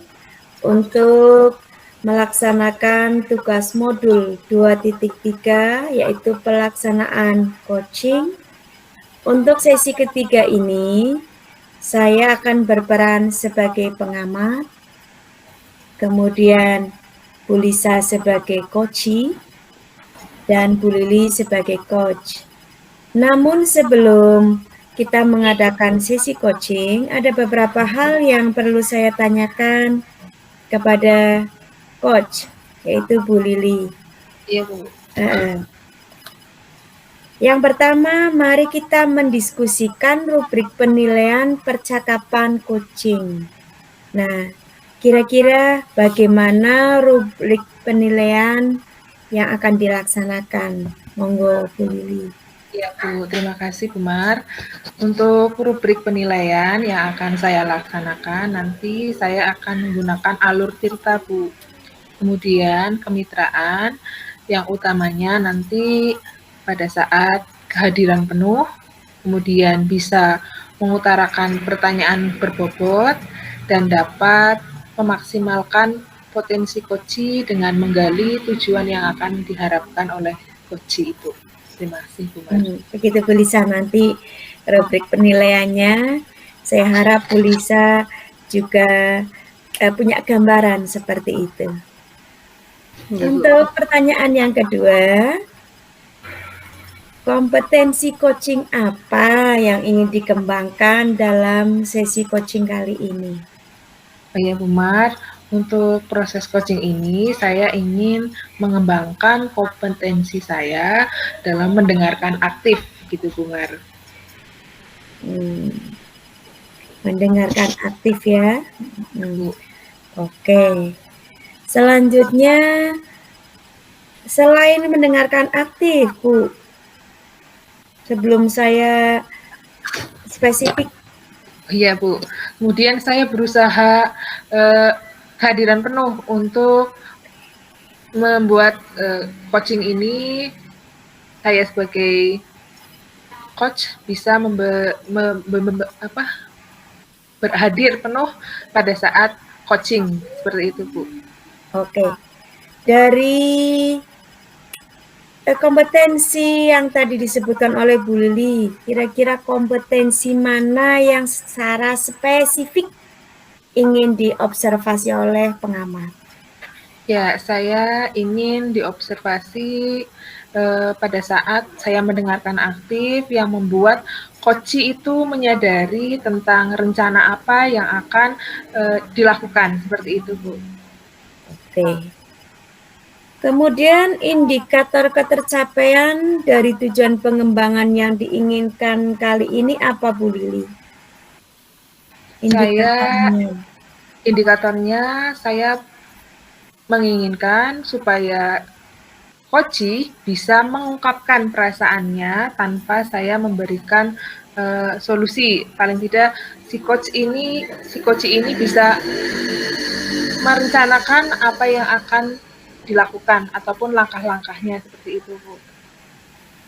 B: untuk melaksanakan tugas modul 2.3 yaitu pelaksanaan coaching. Untuk sesi ketiga ini, saya akan berperan sebagai pengamat, kemudian Bu Lisa sebagai coach, dan Bu Lili sebagai coach. Namun sebelum kita mengadakan sesi coaching, ada beberapa hal yang perlu saya tanyakan kepada coach, yaitu Bu Lili.
C: Iya, Bu.
B: Yang pertama, mari kita mendiskusikan rubrik penilaian percakapan coaching. Nah, kira-kira bagaimana rubrik penilaian yang akan dilaksanakan? Monggo, Bu Lili.
C: Ya, Bu. Terima kasih, Bu Mar. Untuk rubrik penilaian yang akan saya laksanakan, nanti saya akan menggunakan alur Tirta, Bu. Kemudian kemitraan, yang utamanya nanti pada saat kehadiran penuh, kemudian bisa mengutarakan pertanyaan berbobot, dan dapat memaksimalkan potensi coach dengan menggali tujuan yang akan diharapkan oleh coach itu. Terima kasih, Bu Mar.
B: Begitu Bu Lisa, nanti rubrik penilaiannya, saya harap Bu Lisa juga punya gambaran seperti itu. Untuk pertanyaan yang kedua, kompetensi coaching apa yang ingin dikembangkan dalam sesi coaching kali ini?
C: Ya, Bu Mar, untuk proses coaching ini saya ingin mengembangkan kompetensi saya dalam mendengarkan aktif, gitu Bu Mar.
B: Mendengarkan aktif ya. Oke. Selanjutnya, selain mendengarkan aktif, Bu, sebelum saya spesifik.
C: Iya, Bu. Kemudian saya berusaha kehadiran penuh untuk membuat coaching ini, saya sebagai coach bisa berhadir penuh pada saat coaching, seperti itu, Bu.
B: Oke. Dari kompetensi yang tadi disebutkan oleh Bu Lili, kira-kira kompetensi mana yang secara spesifik ingin diobservasi oleh pengamat?
C: Ya, saya ingin diobservasi pada saat saya mendengarkan aktif yang membuat Koci itu menyadari tentang rencana apa yang akan dilakukan, seperti itu, Bu.
B: Oke. Kemudian indikator ketercapaian dari tujuan pengembangan yang diinginkan kali ini apa, Bu Lili?
C: Indikatornya saya menginginkan supaya Koci bisa mengungkapkan perasaannya tanpa saya memberikan solusi. Paling tidak si Koci ini bisa merencanakan apa yang akan dilakukan ataupun langkah-langkahnya, seperti itu, Bu.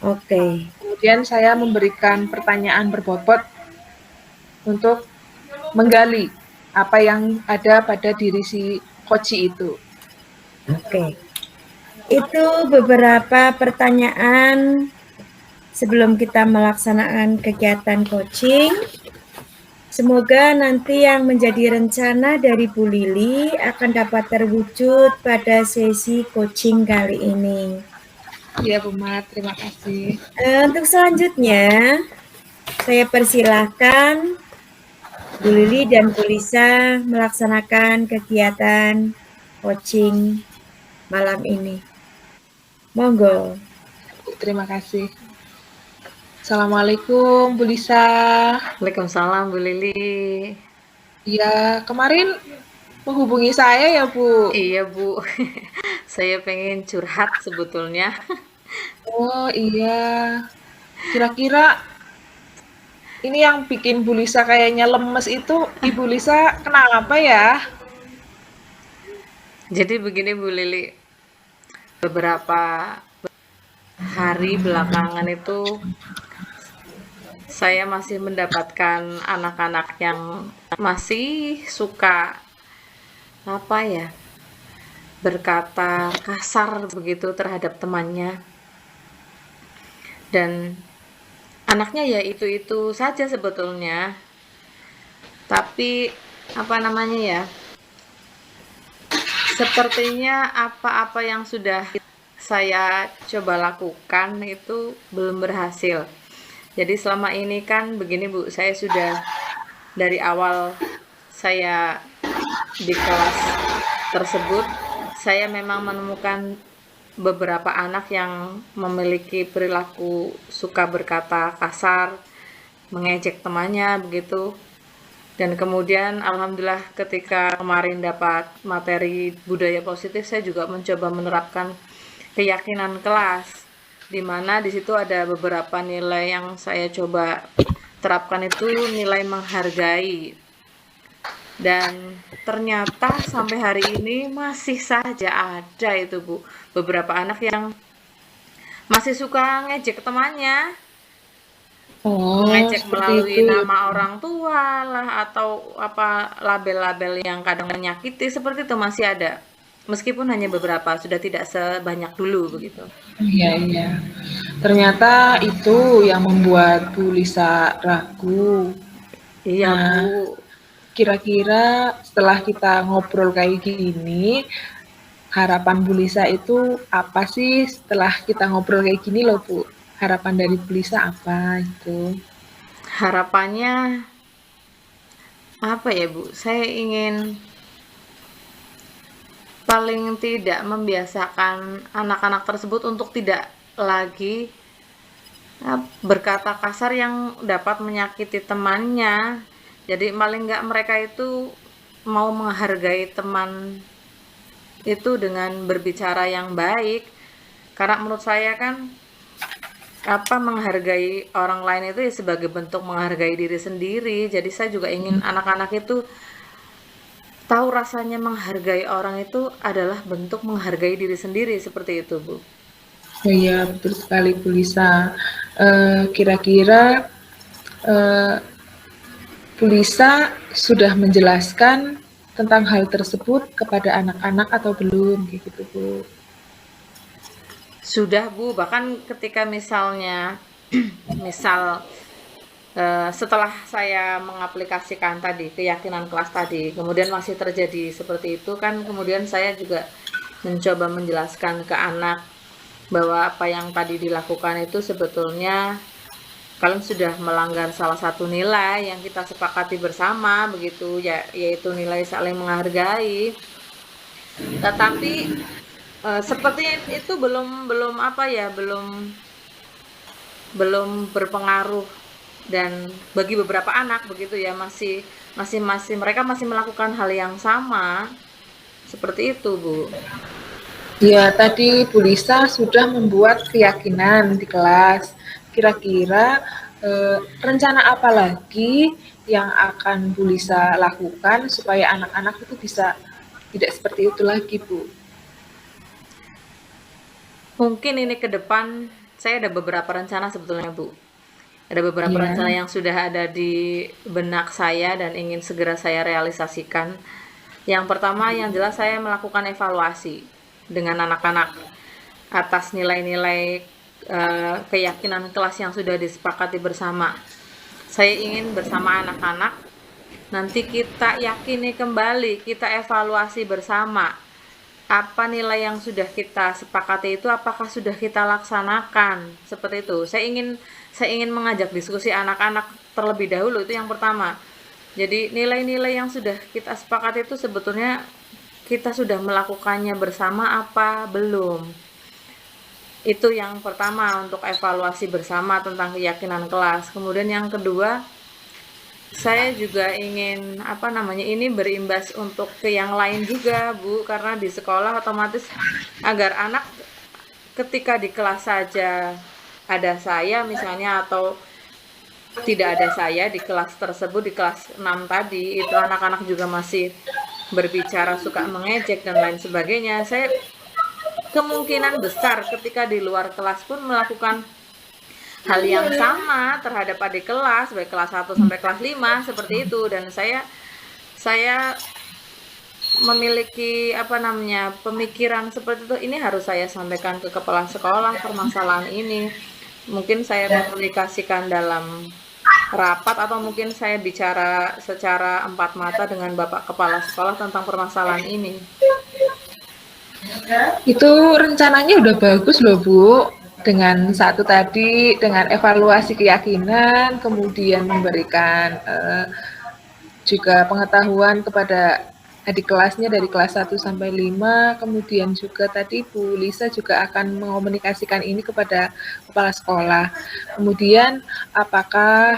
B: Oke.
C: Kemudian saya memberikan pertanyaan berbobot untuk menggali apa yang ada pada diri si Koci itu.
B: Oke. Itu beberapa pertanyaan sebelum kita melaksanakan kegiatan coaching. Semoga nanti yang menjadi rencana dari Bu Lili akan dapat terwujud pada sesi coaching kali ini.
C: Iya, Bu Mat, terima kasih.
B: Untuk selanjutnya, saya persilahkan Bu Lili dan Bu Lisa melaksanakan kegiatan coaching malam ini. Monggo.
C: Terima kasih. Assalamualaikum, Bu Lisa.
A: Waalaikumsalam, Bu Lili.
C: Iya, kemarin menghubungi saya ya, Bu?
A: Iya, Bu. Saya pengen curhat sebetulnya.
C: Oh, iya. Kira-kira ini yang bikin Bu Lisa kayaknya lemes itu, Ibu Lisa kenapa ya?
A: Jadi begini, Bu Lili. Beberapa hari belakangan itu saya masih mendapatkan anak-anak yang masih suka berkata kasar begitu terhadap temannya, dan anaknya ya itu saja sebetulnya, tapi sepertinya apa-apa yang sudah saya coba lakukan itu belum berhasil. Jadi selama ini kan begini, Bu, saya sudah dari awal saya di kelas tersebut, saya memang menemukan beberapa anak yang memiliki perilaku suka berkata kasar, mengejek temannya begitu. Dan kemudian alhamdulillah ketika kemarin dapat materi budaya positif, saya juga mencoba menerapkan keyakinan kelas, di mana di situ ada beberapa nilai yang saya coba terapkan, itu nilai menghargai. Dan ternyata sampai hari ini masih saja ada itu, Bu, beberapa anak yang masih suka ngejek temannya, mengejek melalui nama orang tua lah, atau label-label yang kadang menyakiti, seperti itu masih ada. Meskipun hanya beberapa, sudah tidak sebanyak dulu begitu.
C: Iya. Ternyata itu yang membuat Bu Lisa ragu.
A: Iya, Bu.
C: Kira-kira setelah kita ngobrol kayak gini, harapan Bu Lisa itu apa sih setelah kita ngobrol kayak gini loh, Bu? Harapan dari Bu Lisa apa itu?
A: Harapannya apa ya, Bu? Saya ingin paling tidak membiasakan anak-anak tersebut untuk tidak lagi berkata kasar yang dapat menyakiti temannya. Jadi paling nggak mereka itu mau menghargai teman itu dengan berbicara yang baik. Karena menurut saya kan menghargai orang lain itu ya sebagai bentuk menghargai diri sendiri. Jadi saya juga ingin anak-anak itu tahu rasanya menghargai orang itu adalah bentuk menghargai diri sendiri, seperti itu, Bu.
C: Iya, betul sekali, Bu Lisa. Kira-kira Bu Lisa sudah menjelaskan tentang hal tersebut kepada anak-anak atau belum, gitu, Bu?
A: Sudah Bu, bahkan ketika misalnya misal setelah saya mengaplikasikan tadi keyakinan kelas tadi, kemudian masih terjadi seperti itu kan, kemudian saya juga mencoba menjelaskan ke anak bahwa apa yang tadi dilakukan itu sebetulnya kalian sudah melanggar salah satu nilai yang kita sepakati bersama begitu ya, yaitu nilai saling menghargai. Tetapi seperti itu belum belum apa ya, belum berpengaruh, dan bagi beberapa anak begitu ya, masih mereka masih melakukan hal yang sama seperti itu Bu.
C: Ya, tadi Bu Lisa sudah membuat keyakinan di kelas. Kira-kira rencana apa lagi yang akan Bu Lisa lakukan supaya anak-anak itu bisa tidak seperti itu lagi, Bu?
A: Mungkin ini ke depan saya ada beberapa rencana sebetulnya Bu. Ada beberapa
C: Iya.
A: rencana yang sudah ada di benak saya dan ingin segera saya realisasikan. Yang pertama yang jelas saya melakukan evaluasi dengan anak-anak atas nilai-nilai keyakinan kelas yang sudah disepakati bersama. Saya ingin bersama anak-anak nanti kita yakini kembali, kita evaluasi bersama apa nilai yang sudah kita sepakati itu, apakah sudah kita laksanakan, seperti itu. Saya ingin mengajak diskusi anak-anak terlebih dahulu, itu yang pertama. Jadi nilai-nilai yang sudah kita sepakati itu sebetulnya kita sudah melakukannya bersama apa belum. Itu yang pertama, untuk evaluasi bersama tentang keyakinan kelas. Kemudian yang kedua, saya juga ingin ini berimbas untuk ke yang lain juga Bu, karena di sekolah otomatis agar anak ketika di kelas saja ada saya misalnya, atau tidak ada saya di kelas tersebut, di kelas 6 tadi, itu anak-anak juga masih berbicara, suka mengejek dan lain sebagainya. Saya kemungkinan besar ketika di luar kelas pun melakukan hal yang sama terhadap adik kelas, baik kelas 1 sampai kelas 5 seperti itu. Dan saya memiliki pemikiran seperti itu. Ini harus saya sampaikan ke kepala sekolah permasalahan ini. Mungkin saya komunikasikan dalam rapat, atau mungkin saya bicara secara empat mata dengan Bapak Kepala Sekolah tentang permasalahan ini.
C: Itu rencananya udah bagus loh Bu. Dengan satu tadi, dengan evaluasi keyakinan, kemudian memberikan juga pengetahuan kepada adik kelasnya dari kelas 1 sampai 5, kemudian juga tadi Bu Lisa juga akan mengomunikasikan ini kepada kepala sekolah. Kemudian apakah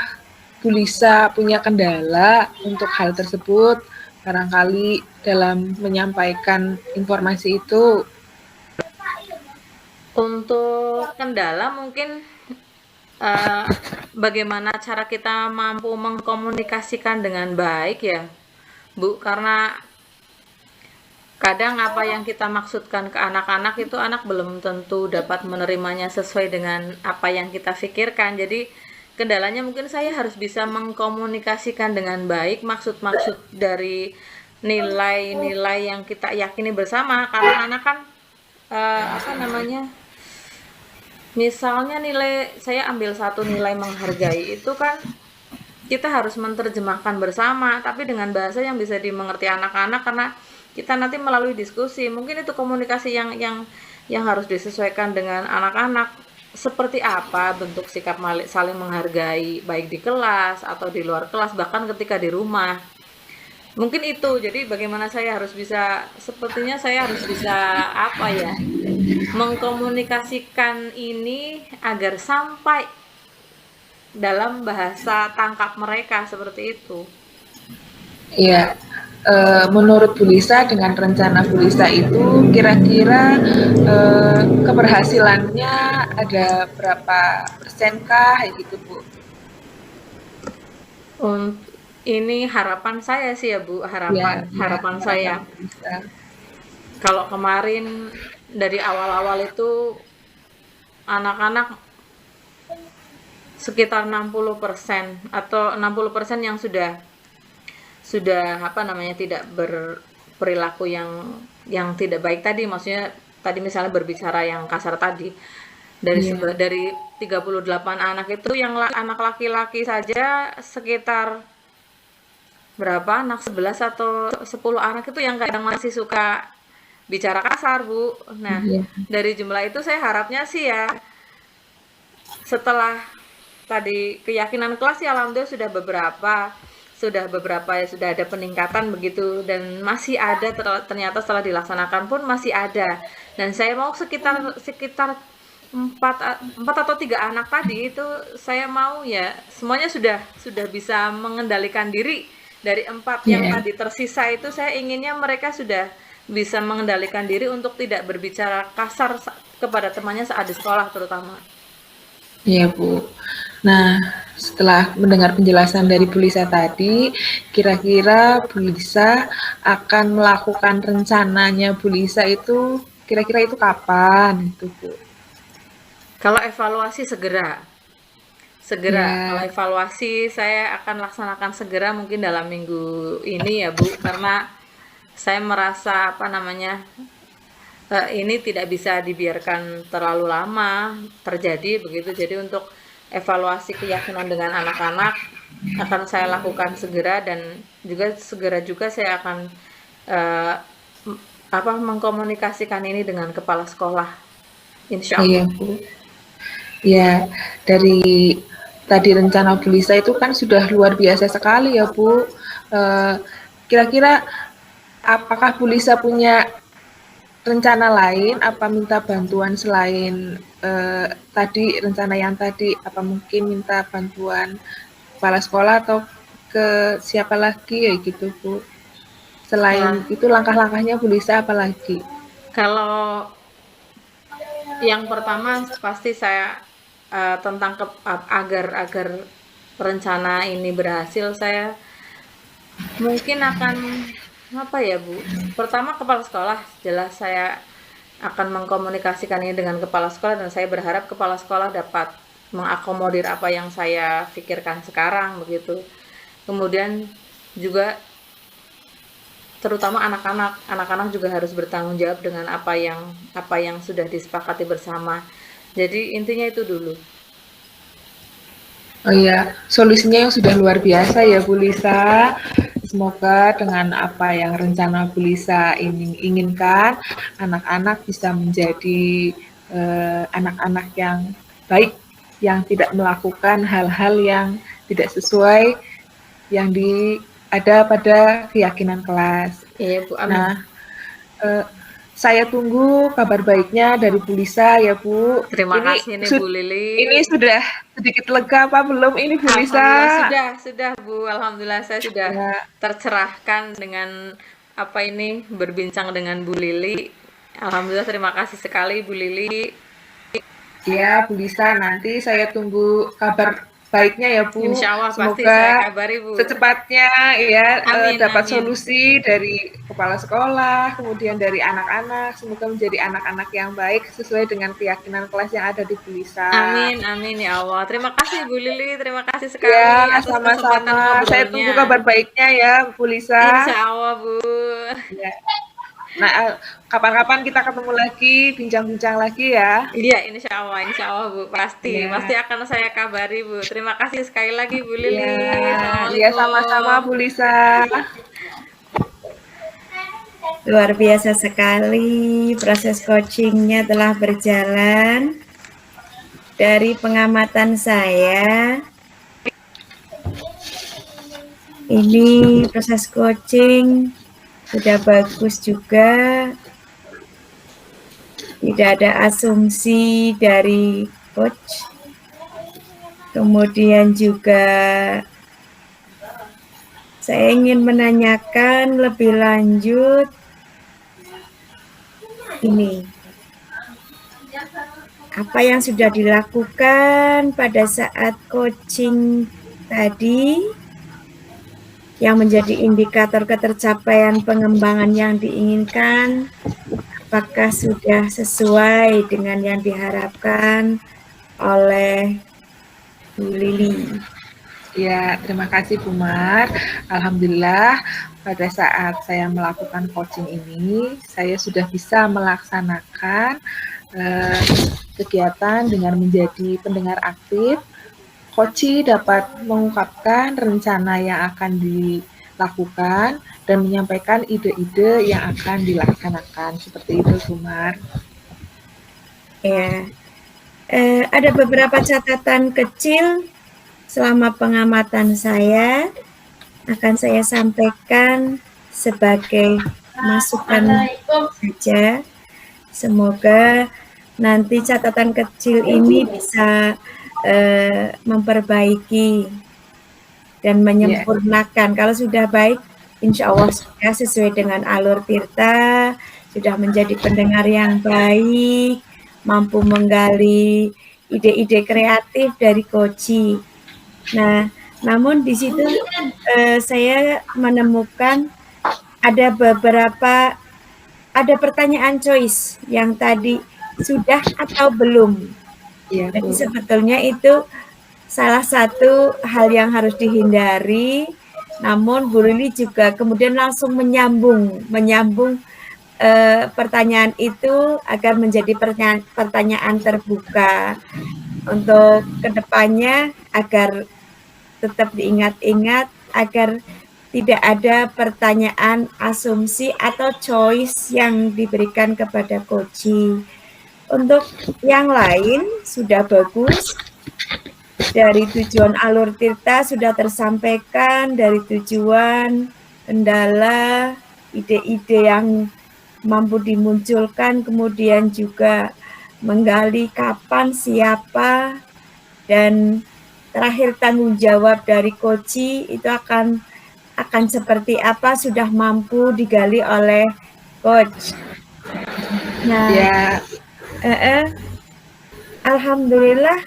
C: Bu Lisa punya kendala untuk hal tersebut, barangkali dalam menyampaikan informasi itu?
A: Untuk kendala mungkin bagaimana cara kita mampu mengkomunikasikan dengan baik ya Bu, karena kadang apa yang kita maksudkan ke anak-anak itu anak belum tentu dapat menerimanya sesuai dengan apa yang kita pikirkan. Jadi kendalanya mungkin saya harus bisa mengkomunikasikan dengan baik maksud-maksud dari nilai-nilai yang kita yakini bersama, karena anak kan misalnya nilai, saya ambil satu nilai menghargai, itu kan kita harus menerjemahkan bersama, tapi dengan bahasa yang bisa dimengerti anak-anak, karena kita nanti melalui diskusi. Mungkin itu komunikasi yang harus disesuaikan dengan anak-anak. Seperti apa bentuk sikap saling menghargai, baik di kelas atau di luar kelas, bahkan ketika di rumah. Mungkin itu. Jadi bagaimana saya harus bisa, sepertinya saya harus bisa mengkomunikasikan ini agar sampai dalam bahasa tangkap mereka, seperti itu.
C: Iya, menurut Bu Lisa dengan rencana Bu Lisa itu kira-kira keberhasilannya ada berapa persenkah gitu Bu?
A: Ini harapan saya sih ya Bu, harapan saya.
C: Bisa.
A: Kalau kemarin dari awal-awal itu anak-anak sekitar 60% atau 60% yang sudah tidak berperilaku yang tidak baik tadi, maksudnya tadi misalnya berbicara yang kasar tadi, dari 38 anak itu yang anak laki-laki saja sekitar berapa anak, 11 atau 10 anak itu yang kadang masih suka bicara kasar, Bu. Nah,
C: Iya.
A: dari jumlah itu saya harapnya sih ya setelah tadi keyakinan kelas ya alhamdulillah sudah ada peningkatan begitu, dan masih ada ternyata setelah dilaksanakan pun masih ada, dan saya mau sekitar sekitar 4 atau 3 anak tadi itu saya mau ya semuanya sudah bisa mengendalikan diri. Dari 4 yang
C: Iya.
A: tadi tersisa itu saya inginnya mereka sudah bisa mengendalikan diri untuk tidak berbicara kasar kepada temannya saat di sekolah terutama.
C: Iya, Bu. Nah, setelah mendengar penjelasan dari Bu Lisa tadi, kira-kira Bu Lisa akan melakukan rencananya Bu Lisa itu kira-kira itu kapan itu, Bu?
A: Kalau evaluasi segera. Kalau
C: Ya,
A: evaluasi saya akan laksanakan segera mungkin dalam minggu ini ya Bu, karena saya merasa apa namanya ini tidak bisa dibiarkan terlalu lama terjadi begitu. Jadi untuk evaluasi keyakinan dengan anak-anak akan saya lakukan segera, dan segera juga saya akan eh, mengkomunikasikan ini dengan kepala sekolah, insya
C: iya,
A: Allah.
C: Bu. Ya, dari tadi rencana Bu Lisa itu kan sudah luar biasa sekali ya, Bu. Kira-kira apakah Bu Lisa punya rencana lain, apa minta bantuan selain tadi rencana yang tadi, apa mungkin minta bantuan kepala sekolah atau ke siapa lagi ya gitu, Bu? Selain
A: Nah,
C: itu langkah-langkahnya Bu Lisa apa lagi?
A: kalau yang pertama pasti saya tentang agar rencana ini berhasil, saya mungkin akan apa ya Bu? Pertama kepala sekolah, jelas saya akan mengkomunikasikan ini dengan kepala sekolah, dan saya berharap kepala sekolah dapat mengakomodir apa yang saya pikirkan sekarang begitu. Kemudian juga terutama anak-anak juga harus bertanggung jawab dengan apa yang sudah disepakati bersama. Jadi intinya itu dulu.
C: Oh iya, solusinya yang sudah luar biasa ya Bu Lisa. Semoga dengan apa yang rencana Bu Lisa inginkan, anak-anak bisa menjadi anak-anak yang baik, yang tidak melakukan hal-hal yang tidak sesuai yang ada pada keyakinan kelas.
A: Iya Bu, amin.
C: Nah, eh, saya tunggu kabar baiknya dari Bu Lisa ya Bu.
A: Terima kasih nih Bu
C: Ini
A: Lili.
C: sudah sedikit lega apa belum ini Bu
A: Alhamdulillah
C: Lisa?
A: sudah Bu. Alhamdulillah saya sudah
C: Ya,
A: tercerahkan dengan apa ini berbincang dengan Bu Lili. Alhamdulillah terima kasih sekali Bu Lili.
C: ya Bu Lisa, nanti saya tunggu kabar baiknya ya Bu.
A: Insya Allah pasti saya
C: Semoga
A: kabari Bu.
C: secepatnya ya
A: Amin
C: dapat
A: amin.
C: solusi dari kepala sekolah, kemudian dari anak-anak. Semoga menjadi anak-anak yang baik sesuai dengan keyakinan kelas yang ada di Bu Lisa.
A: Amin amin ya Allah. Terima kasih Bu Lili, terima kasih
C: Ya,
A: sekali atas kesempatan
C: sama-sama. Saya tunggu
A: ngobrolnya.
C: kabar baiknya ya Bu Lisa.
A: Insya Allah Bu.
C: Ya. Nah, kapan-kapan kita ketemu lagi, bincang-bincang lagi ya.
A: Iya, insya Allah Bu, pasti
C: Ya,
A: akan saya kabari Bu. Terima kasih sekali lagi Bu
C: ya,
A: Lili.
C: ya sama-sama
A: Assalamualaikum.
C: Bu Lisa.
B: Luar biasa sekali proses coachingnya telah berjalan. Dari pengamatan saya, ini proses coaching sudah bagus juga. Tidak ada asumsi dari coach. Kemudian juga saya ingin menanyakan lebih lanjut ini. Apa yang sudah dilakukan pada saat coaching tadi yang menjadi indikator ketercapaian pengembangan yang diinginkan, apakah sudah sesuai dengan yang diharapkan oleh Bu Lili?
C: Ya, terima kasih Bu Mar. Alhamdulillah pada saat saya melakukan coaching ini, saya sudah bisa melaksanakan kegiatan dengan menjadi pendengar aktif. Coach dapat mengungkapkan rencana yang akan dilakukan dan menyampaikan ide-ide yang akan dilaksanakan. Seperti itu, Bu Mar.
B: Ya, ada beberapa catatan kecil selama pengamatan saya akan saya sampaikan sebagai masukan saja. Semoga nanti catatan kecil ini bisa memperbaiki dan menyempurnakan. Kalau sudah baik, insya Allah sudah sesuai dengan alur tirta, sudah menjadi pendengar yang baik, mampu menggali ide-ide kreatif dari Koci. Nah, namun di situ saya menemukan ada pertanyaan choice yang tadi sudah atau belum.
C: Ya,
B: Jadi sebetulnya itu salah satu hal yang harus dihindari. Namun Bu Lili juga kemudian langsung menyambung pertanyaan itu agar menjadi pertanyaan terbuka untuk kedepannya agar tetap diingat-ingat agar tidak ada pertanyaan asumsi atau choice yang diberikan kepada Koci. Untuk yang lain sudah bagus, dari tujuan alur tirta sudah tersampaikan, dari tujuan, kendala, ide-ide yang mampu dimunculkan, kemudian juga menggali kapan, siapa, dan terakhir tanggung jawab dari Koci itu akan seperti apa sudah mampu digali oleh coach. Nah, alhamdulillah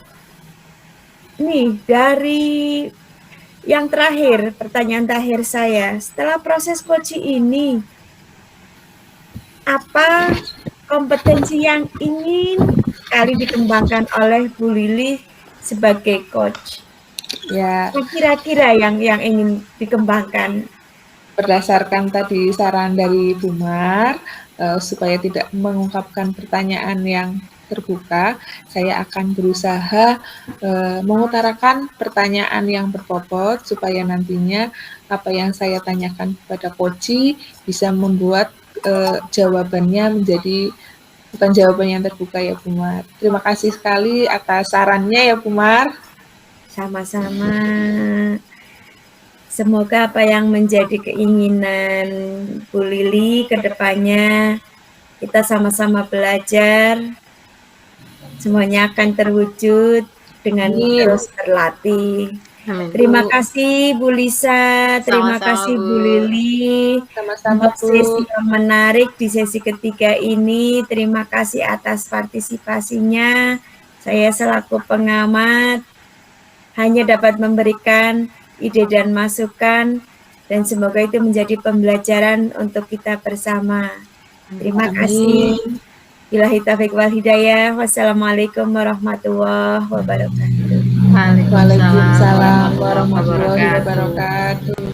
B: nih dari yang terakhir, pertanyaan terakhir saya, setelah proses coaching ini, apa kompetensi yang ingin sekali dikembangkan oleh Bu Lili sebagai coach? Ya, kira-kira yang ingin dikembangkan.
C: Berdasarkan tadi saran dari Bu Mar, supaya tidak mengungkapkan pertanyaan yang terbuka, saya akan berusaha mengutarakan pertanyaan yang berbobot supaya nantinya apa yang saya tanyakan kepada Koci bisa membuat jawabannya menjadi bukan jawaban yang terbuka ya Bu Mar. Terima kasih sekali atas sarannya ya Bu Mar.
B: Sama-sama. Semoga apa yang menjadi keinginan Bu Lili ke depannya kita sama-sama belajar, semuanya akan terwujud dengan terus berlatih. Amin. Terima kasih Bu Lisa, terima kasih Bu Lili untuk sesi yang menarik di sesi ketiga ini. Terima kasih atas partisipasinya. Saya selaku pengamat hanya dapat memberikan ide dan masukan, dan semoga itu menjadi pembelajaran untuk kita bersama. Terima kasih. Billahi taufiq wal hidayah. Wassalamualaikum warahmatullahi wabarakatuh.
C: Waalaikumsalam warahmatullahi wabarakatuh.